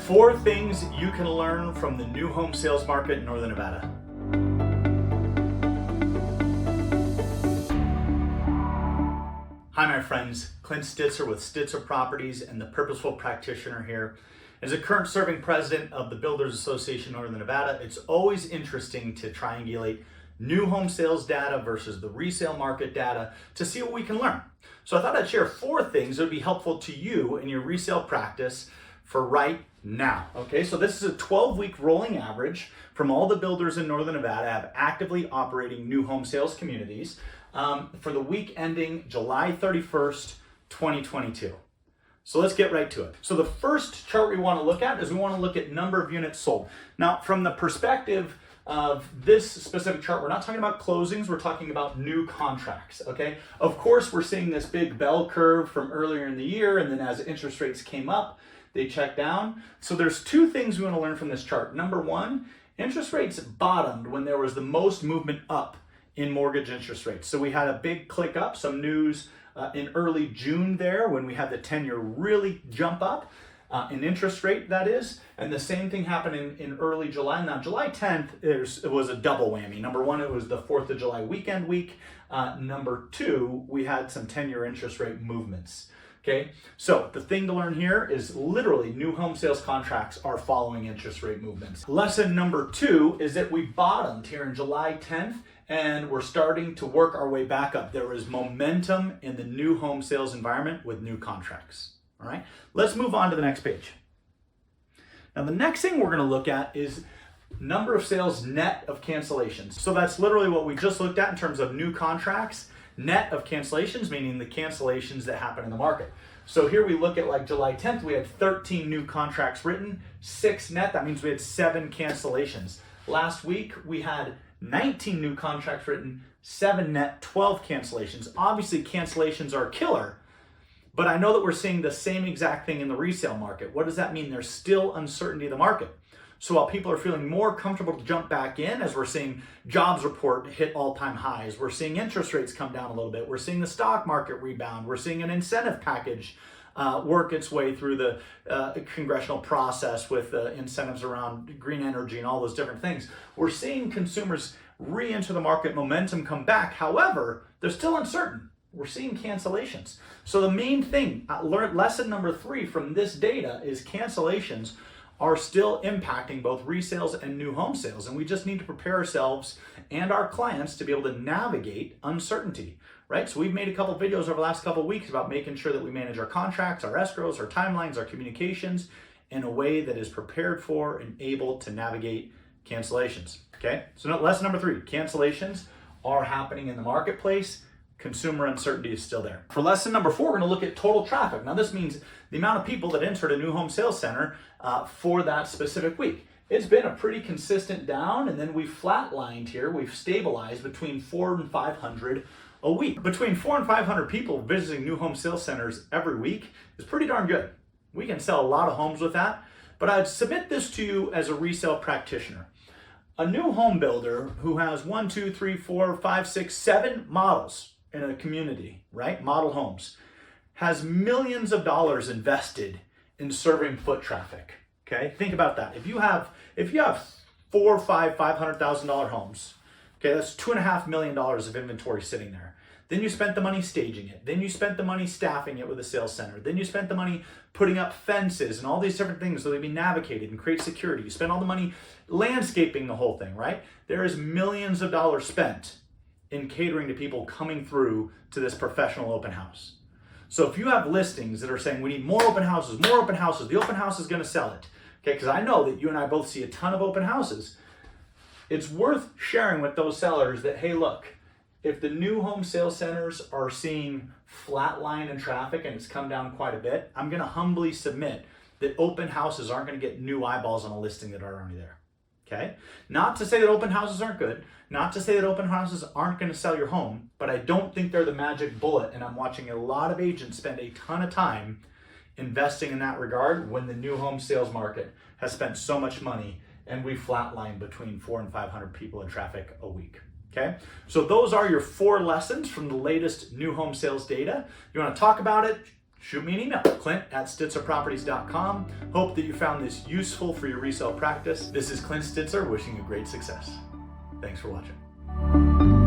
4 things you can learn from the new home sales market in Northern Nevada. Hi, my friends. Clint Stitzer with Stitzer Properties and the Purposeful Practitioner here. As a current serving president of the Builders Association Northern Nevada, it's always interesting to triangulate new home sales data versus the resale market data to see what we can learn. So I thought I'd share 4 things that would be helpful to you in your resale practice for right now. Okay, so this is a 12-week rolling average from all the builders in Northern Nevada have actively operating new home sales communities for the week ending July 31st, 2022. So let's get right to it. So the first chart we want to look at is we want to look at number of units sold. Now, from the perspective of this specific chart, we're not talking about closings, we're talking about new contracts, okay? Of course, we're seeing this big bell curve from earlier in the year, and then as interest rates came up, they checked down. So there's 2 things we want to learn from this chart. Number 1, interest rates bottomed when there was the most movement up in mortgage interest rates. So we had a big click up, some news in early June there when we had the 10-year really jump up in interest rate, that is. And the same thing happened in early July. Now, July 10th, it was a double whammy. Number 1, it was the 4th of July weekend week. Number 2, we had some 10-year interest rate movements. Okay, so the thing to learn here is literally new home sales contracts are following interest rate movements. Lesson number 2 is that we bottomed here in July 10th and we're starting to work our way back up. There is momentum in the new home sales environment with new contracts. All right, let's move on to the next page. Now, the next thing we're going to look at is number of sales net of cancellations. So that's literally what we just looked at in terms of new contracts. Net of cancellations, meaning the cancellations that happen in the market. So here we look at like July 10th, we had 13 new contracts written, 6 net, that means we had 7 cancellations. Last week, we had 19 new contracts written, 7 net, 12 cancellations. Obviously, cancellations are a killer, but I know that we're seeing the same exact thing in the resale market. What does that mean? There's still uncertainty in the market. So while people are feeling more comfortable to jump back in, as we're seeing jobs report hit all-time highs, we're seeing interest rates come down a little bit, we're seeing the stock market rebound, we're seeing an incentive package work its way through the congressional process with incentives around green energy and all those different things. We're seeing consumers re-enter the market, momentum come back. However, they're still uncertain. We're seeing cancellations. So the main thing, lesson number 3 from this data is cancellations are still impacting both resales and new home sales. And we just need to prepare ourselves and our clients to be able to navigate uncertainty, right? So we've made a couple videos over the last couple of weeks about making sure that we manage our contracts, our escrows, our timelines, our communications in a way that is prepared for and able to navigate cancellations, okay? So lesson number 3, cancellations are happening in the marketplace. Consumer uncertainty is still there. For lesson number 4, we're going to look at total traffic. Now, this means the amount of people that entered a new home sales center for that specific week. It's been a pretty consistent down, and then we've flatlined here. We've stabilized between 400 and 500 a week. Between 400 and 500 people visiting new home sales centers every week is pretty darn good. We can sell a lot of homes with that, but I'd submit this to you as a resale practitioner. A new home builder who has 1, 2, 3, 4, 5, 6, 7 models in a community, right? Model homes, has millions of dollars invested in serving foot traffic. Okay, think about that. If you have 4, 5, $500,000 homes, okay, that's $2.5 million of inventory sitting there. Then you spent the money staging it. Then you spent the money staffing it with a sales center. Then you spent the money putting up fences and all these different things so they be navigated and create security. You spent all the money landscaping the whole thing, right? There is millions of dollars spent in catering to people coming through to this professional open house. So if you have listings that are saying we need more open houses, the open house is going to sell it. Okay, because I know that you and I both see a ton of open houses. It's worth sharing with those sellers that, hey, look, if the new home sales centers are seeing flatline in traffic and it's come down quite a bit, I'm going to humbly submit that open houses aren't going to get new eyeballs on a listing that are already there. Okay? Not to say that open houses aren't good, not to say that open houses aren't going to sell your home, but I don't think they're the magic bullet, and I'm watching a lot of agents spend a ton of time investing in that regard when the new home sales market has spent so much money and we flatline between 400 and 500 people in traffic a week. Okay, so those are your 4 lessons from the latest new home sales data. You want to talk about it, shoot me an email, clint@stitzerproperties.com. Hope that you found this useful for your resale practice. This is Clint Stitzer wishing you great success. Thanks for watching.